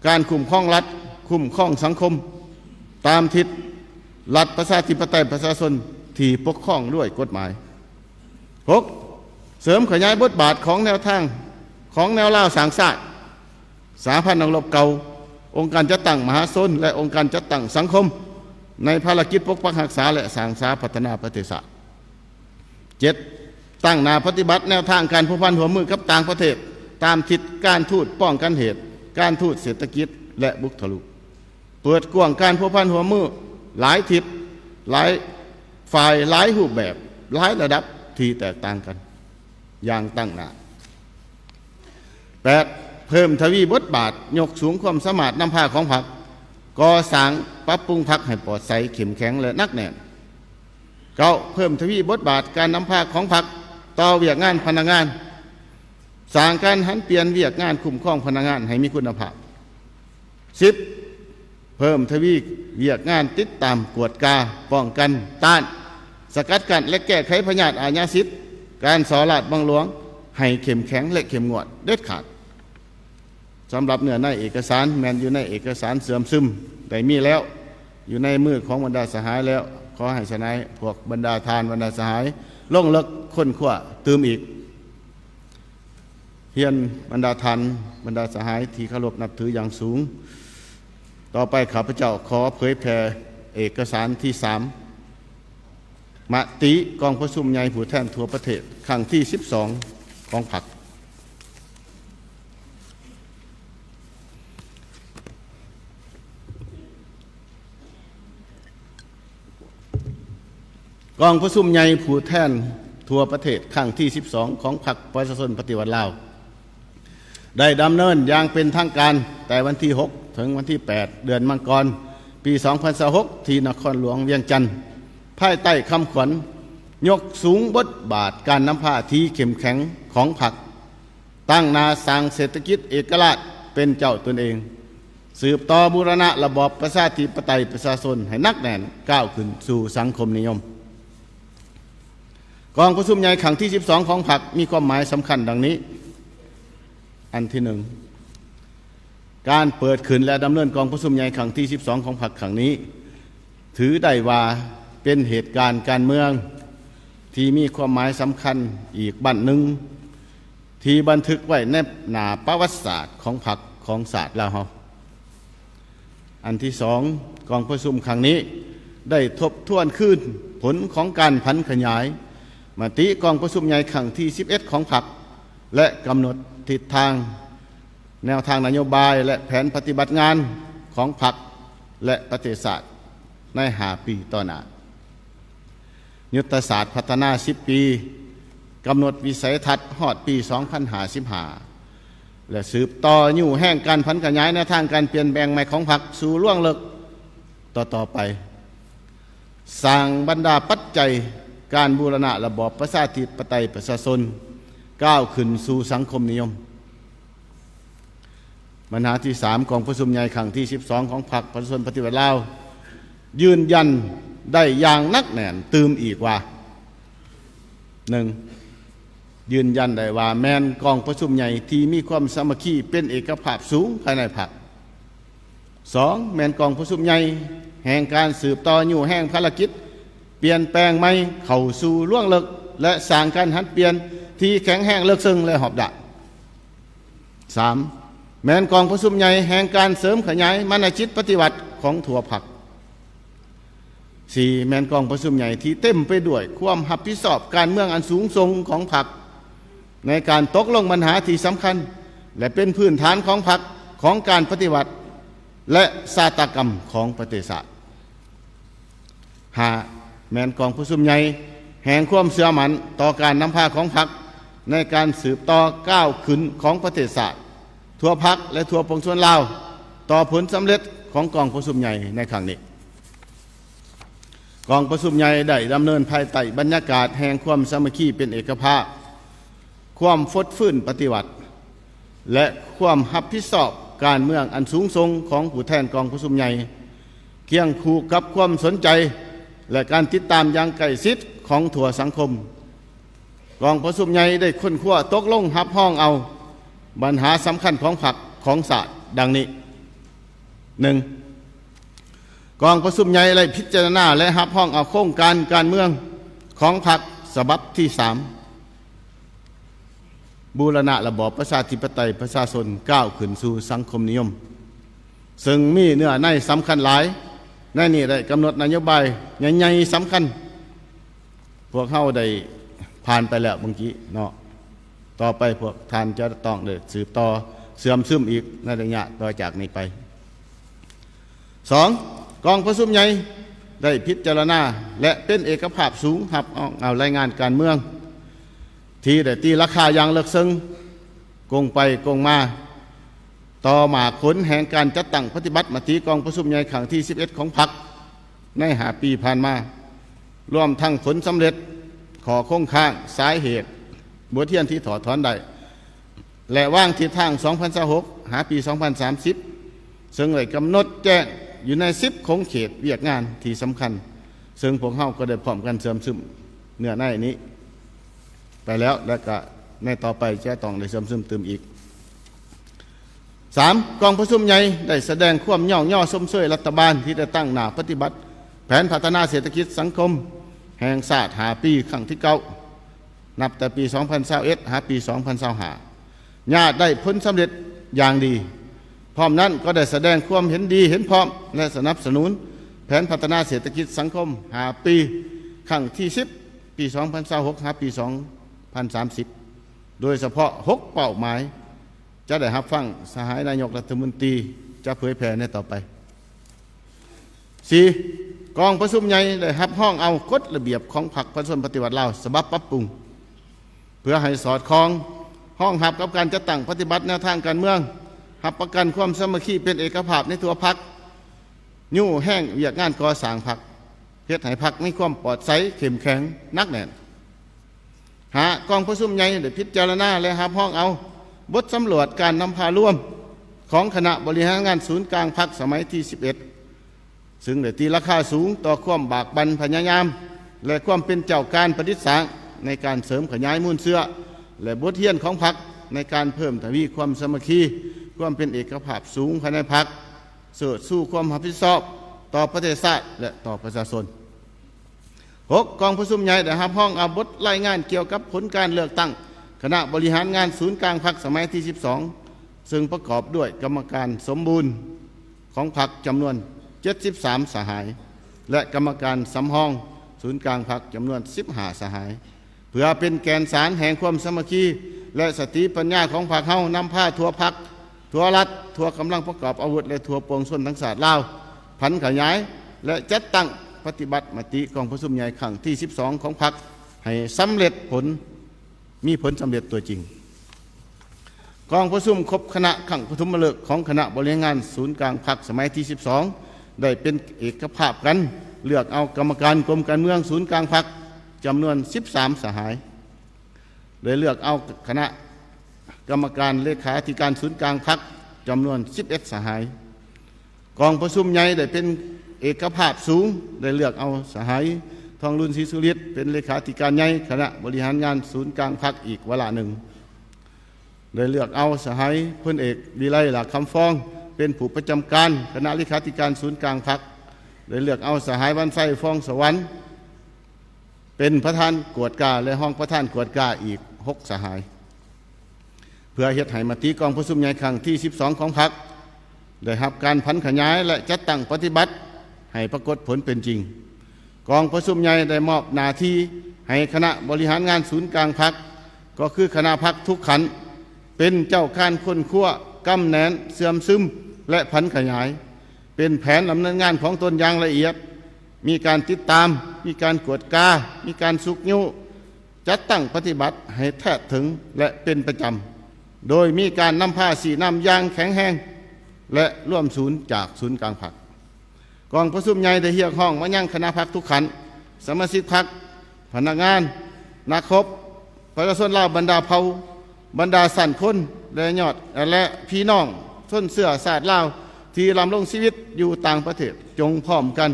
การคุ้มครองรัฐคุ้มครองสังคมตามทิศรัฐประชาธิปไตยประชาชนที่ปกครองด้วยกฎหมาย 6. เสริมขยายบทบาทของแนวทางของแนวล่าสร้างชาติสาพันธ์นักรบเก่าองค์การจัดตั้งมหาชนและองค์การจัดตั้งสังคมในภารกิจปกปักรักษาและสร้างสรรค์พัฒนาประเทศชาติ 7. ตั้งหน้าปฏิบัติแนวทางการผูกพันหัวมือกับต่างประเทศตามทิศการทูตป้องกันเหตุการทูตเศรษฐกิจและบุกทะลุเปิดกว้างการผูกพันหัวมือหลายทิศหลายฝ่ายหลายรูปแบบหลายระดับที่แตกต่างกันอย่างตั้งหน้า 8. เพิ่มทวีบทบาทยกสูงความสามารถนำพาของพรรคก่อสร้างปรับปรุงพรรคให้ปลอดภัยเข้มแข็งและนักแน่น 9. เพิ่มทวีบทบาทการนำพาของพรรคต่อเวียกงานพนักงานสร้างการหันเปลี่ยนเวียกงานคุ้มครองพนักงานให้มีคุณภาพ 10. เพิ่มทวีเวียกงานติดตามกวดกาป้องกันต้านสกัดกั้นและแก้ไขพยาธิอาญาสิทธิ์การสอราชบังหลวงให้เข้มแข็งและเข้มงวดเด็ดขาดสำหรับเนื้อในเอกสารแมนอยู่ในเอกสารเสื่อมซึมแต่มีแล้วอยู่ในมือของบรรดาสหายแล้วขอให้สนายพวกบรรดาทานบรรดาสหายลงลึกค้นคว้าตื่มอีกเฮียนบรรดาทานบรรดาสหายที่เคารพนับถืออย่างสูงต่อไปข้าพเจ้าขอเผยแผ่เอกสารที่ 3มติกองประชุมใหญ่ผู้แทนทั่วประเทศครั้งที่ 12ของพรรคกองประชุมใหญ่ผู้แทนทั่วประเทศครั้งที่ 12ของพรรคประชาชนปฏิวัติลาวได้ดำเนินอย่างเป็นทางการแต่วันที่ 6 ถึงวันที่ 8 เดือนมังกรปี 2026ที่นครหลวงเวียงจันทร์ภายใต้คำขวัญยกสูงบทบาทการนำพาที่เข้มแข็งของพรรคตั้งนาสร้างเศรษฐกิจเอกราชเป็นเจ้าตนเองสืบต่อบูรณะระบอบประชาธิปไตยประชาชนให้นักแน่นก้าวขึ้นสู่สังคมนิยมกองประชุมใหญ่ครั้งที่ 12ของพรรคมีความหมายสำคัญดังนี้อันที่ 1การเปิดขึ้นและดำเนินกองประชุมใหญ่ครั้งที่ 12ของพรรคครั้งนี้ถือได้ว่าเป็นเหตุการณ์การเมืองที่มีความหมายสำคัญอีกบั้นหนึ่งที่บันทึกไว้ในหน้าประวัติศาสตร์ของพรรคของศาสตร์ลาวอันที่ 2กองประชุมครั้งนี้ได้ทบทวนคืนผลของการพันขยายมติกองประชุมใหญ่ครั้งที่ 11ของพรรคและกำหนดทิศทางแนวทางนโยบายและแผนปฏิบัติงานของพรรคและประเทศชาติใน5 ปีต่อหน้ายุทธศาสตร์พัฒนา10 ปีกำหนดวิสัยทัศน์ฮอดปี2055และสืบต่ออยู่แห่งการพันขยายแนวทางการเปลี่ยนแปลงใหม่ของพรรคสู่ล่วงลึกต่อไป สร้างบรรดาปัจจัยการบูรณะระบอบประชาธิปไตยประชาชนก้าวขึ้นสู่สังคมนิยมปัญหาที่3ของประชุมใหญ่ครั้งที่12ของพรรคประชาชนปฏิวัติลาวยืนยันได้อย่างนักแน่นตื่มอีกว่า 1. ยืนยันได้ว่าแม่นกองประชุมใหญ่ที่มีความสามัคคีเป็นเอกภาพสูงภายในพรรค 2. แม่นกองประชุมใหญ่แห่งการสืบต่ออยู่แห่งภารกิจเปลี่ยนแปลงใหม่เข้าสู่ล่วงลึกและสร้างการหันเปลี่ยนที่แข็งแรงเลิกซึ้งและหอบดะ 3. แม่นกองประชุมใหญ่แห่งการเสริมขยายมนจิตปฏิวัติของทั่วพรรค 4. แม่นกองประชุมใหญ่ที่เต็มไปด้วยความรับผิดชอบการเมืองอันสูงส่งของพรรคในการตกลงปัญหาที่สำคัญและเป็นพื้นฐานของพรรคของการปฏิวัติและชาตกรรมของประเทศชาติ 5. แม่นกองประชุมใหญ่แห่งความเชื่อมั่นต่อการนำพาของพรรคในการสืบต่อก้าวขึ้นของประเทศชาติทั่วพรรคและทั่วปวงชนลาวต่อผลสำเร็จของกองประชุมใหญ่ในครั้งนี้กองประชุมใหญ่ได้ดำเนินภายใต้บรรยากาศแห่งความสามัคคีเป็นเอกภาพความฟดฟื้นปฏิวัติและความรับผิดชอบการเมืองอันสูงส่งของผู้แทนกองประชุมใหญ่เคียงคู่กับความสนใจและการติดตามอย่างใกล้ชิดของทั่วสังคมกองประชุมใหญ่ได้ค้นคว้าตกลงรับห้องเอาปัญหาสำคัญของพรรคของชาติดังนี้ 1. กองประชุมใหญ่ได้พิจารณาและรับห้องเอาโครงการเมืองของพรรคฉบับที่ 3บูรณะระบอบประชาธิปไตยประชาชนก้าวขึ้นสู่สังคมนิยมซึ่งมีเนื้อในสำคัญหลายในนี้ได้กำหนดนโยบายใหญ่ๆสำคัญพวกเขาได้ผ่านไปแล้วเมื่อกี้เนาะต่อไปพวกท่านจะต้องได้สืบต่อเสื่อมซึมอีกในระยะต่อจากนี้ไป 2. กองประชุมใหญ่ได้พิจารณาและเป็นเอกภาพสูงรับเอารายงานการเมืองที่ได้ตีราคาอย่างเลิกซึ้งโกงไปโกงมาต่อมาผลแห่งการจัดตั้งปฏิบัติมติกองประชุมใหญ่ครั้งที่11ของพรรคใน5 ปีผ่านมารวมทั้งผลสำเร็จขอคงค้างสาเหตุบทเรียนที่ถอดถอนได้และวางทิศทาง2026หาปี2030ซึ่งได้กำหนดแจ้งอยู่ใน10ของเขตเวียกงานที่สำคัญซึ่งพวกเขาก็ได้พร้อมกันเสริมซึมเนื้อในนี้ไปแล้วและก็ในต่อไปจะต้องได้เสริมซึมเติมอีก 3. กองประชุมใหญ่ได้แสดงความย่อส้มเชยรัฐบาลที่ได้ตั้งหน้าปฏิบัติแผนพัฒนาเศรษฐกิจสังคมแห่งชาติ5 ปีครั้งที่ 9นับแต่ปี2021หาปี2025ญาติได้ผลสำเร็จอย่างดีพร้อมนั้นก็ได้แสดงความเห็นดีเห็นพร้อมและสนับสนุนแผนพัฒนาเศรษฐกิจสังคม5 ปีครั้งที่10ปี2026หาปี2030โดยเฉพาะ6เป้าหมายจะได้รับฟังสหายนายกรัฐมนตรีจะเผยแผ่ในต่อไป 4. กองประชุมใหญ่ได้รับห้องเอากฎระเบียบของพรรคประชาชนปฏิวัติลาวฉบับปรับปรุงเพื่อให้สอดคล้องห้องรับกับการจัดตั้งปฏิบัติแนวทางการเมืองรับประกันความสามัคคีเป็นเอกภาพในตัวพรรคยู่แห้งเวียกงานก่อสร้างพรรคเฮ็ดให้พรรคมีความปลอดภัยเข้มแข็งนักแน่นกองประชุมใหญ่ได้พิจารณาและรับห้องเอาบทสำรวจการนำพาร่วมของคณะบริหารงานศูนย์กลางพรรคสมัยที่11ซึ่งได้ตีราคาสูงต่อความบากบั่นพยายามและความเป็นเจ้าการประดิษฐ์สร้างในการเสริมขยายมูลเสื้อและบทเรียนของพรรคในการเพิ่มทวีความสามัคคีความเป็นเอกภาพสูงภายในพรรคเสริมสู้ความรับผิดชอบต่อประเทศชาติและต่อประชาชน 6. กองประชุมใหญ่ได้รับห้องเอาบทรายงานเกี่ยวกับผลการเลือกตั้งคณะบริหารงานศูนย์กลางพรรคสมัยที่12ซึ่งประกอบด้วยกรรมการสมบูรณ์ของพรรคจำนวน73สหายและกรรมการสำรองศูนย์กลางพรรคจำนวน15สหายเพื่อเป็นแกนสารแห่งความสามัคคีและสติปัญญาของพรรคเฮานำพาทั่วพรรคทั่วรัฐทั่วกำลังประกอบอาวุธและทั่วปวงชนทั้งชาติลาวพันขยายและจัดตั้งปฏิบัติมติกองประชุมใหญ่ครั้งที่12ของพรรคให้สำเร็จผลมีผลสำเร็จตัวจริงกองประชุมครบคณะครั้งปฐมฤกษ์ของคณะบริหารงานศูนย์กลางพรรคสมัยที่12 ได้เป็นเอกภาพกันเลือกเอากรรมการกรมการเมืองศูนย์กลางพรรคจำนวน13สหายได้เลือกเอาคณะกรรมการเลขาธิการศูนย์กลางพรรคจำนวน11สหายกองประชุมใหญ่ได้เป็นเอกภาพสูงได้เลือกเอาสหายทองรุ่นศรีสุฤทธิ์เป็นเลขาธิการใหญ่คณะบริหารงานศูนย์กลางพรรคอีกวาระหนึ่งได้เลือกเอาสหายพลเอกวิไลหลักคำฟ้องเป็นผู้ประจำการคณะเลขาธิการศูนย์กลางพรรคได้เลือกเอาสหายวันไส้ฟ้องสวรรค์เป็นประธานกวดกาและห้องประธานกวดกาอีก6สหายเพื่อเฮ็ดให้มติกองประชุมใหญ่ครั้งที่12ของพรรคได้รับการพันขยายและจัดตั้งปฏิบัติให้ปรากฏผลเป็นจริงกองประชุมใหญ่ได้มอบหน้าที่ให้คณะบริหารงานศูนย์กลางพรรคก็คือคณะพรรคทุกขันเป็นเจ้าการค้นคว้ากำแหนนเสื่อมซึมและพันขยายเป็นแผนดำเนินงานของตนอย่างละเอียดมีการติดตามมีการกวดกามีการสุกยุจัดตั้งปฏิบัติให้แท้ถึงและเป็นประจำโดยมีการนำผ้าสีน้ำยางแข็งแห้งและร่วมศูนย์จากศูนย์กลางพรรคกองประชุมใหญ่ได้เรียกห้องมายังคณะพรรคทุกขันสมาชิกพรรคพนักงานนักรบประชาชนลาวบรรดาเผ่าบรรดาสั่นคนและยอดและพี่น้องส้นเสื้อศาสตร์ลาวที่ลำลงชีวิตอยู่ต่างประเทศจงพร้อมกัน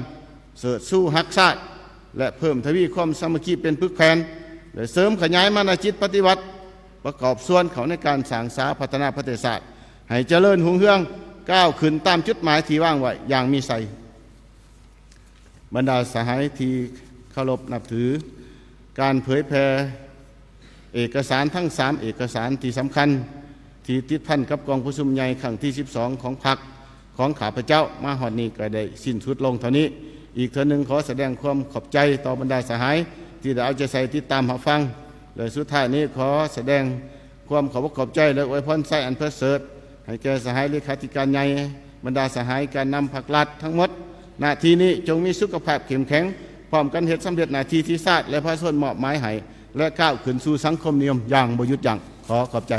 เสิร์ชสู้ฮักชาติและเพิ่มทวีความสามัคคีเป็นพึกแผ่นและเสริมขยายมานาจิตปฏิวัติประกอบส่วนเขาในการสร้างสาพัฒนาประเทศชาติให้เจริญหุ่งเฮืองก้าวขึ้นตามจุดหมายที่ว่างไว้อย่างมีใสบรรดาสหายที่เคารพนับถือการเผยแพร่เอกสารทั้ง3เอกสารที่สำคัญที่ติดพันกับกองประชุมใหญ่ครั้งที่12ของพรรคของข้าพเจ้ามาฮอดนี้ก็ได้สิ้นสุดลงเท่านี้อีกเท่านึงขอแสดงความขอบใจต่อบรรดาสหายที่ได้เอาใจใส่ติดตามรับฟังและสุดท้ายนี้ขอแสดงความขอบใจและอวยพรไส้อันประเสริฐให้แก่สหายเลขาธิการใหญ่บรรดาสหายการนำพรรครัฐทั้งหมดหน้าที่นี้จงมีสุขภาพเข้มแข็งพร้อมกันเฮ็ดสำเร็จหน้าที่ที่ชาติและพระชนมอบหมายให้และก้าวขึ้นสู่สังคมนิยมอย่างบ่หยุดยั้งขอขอบใจ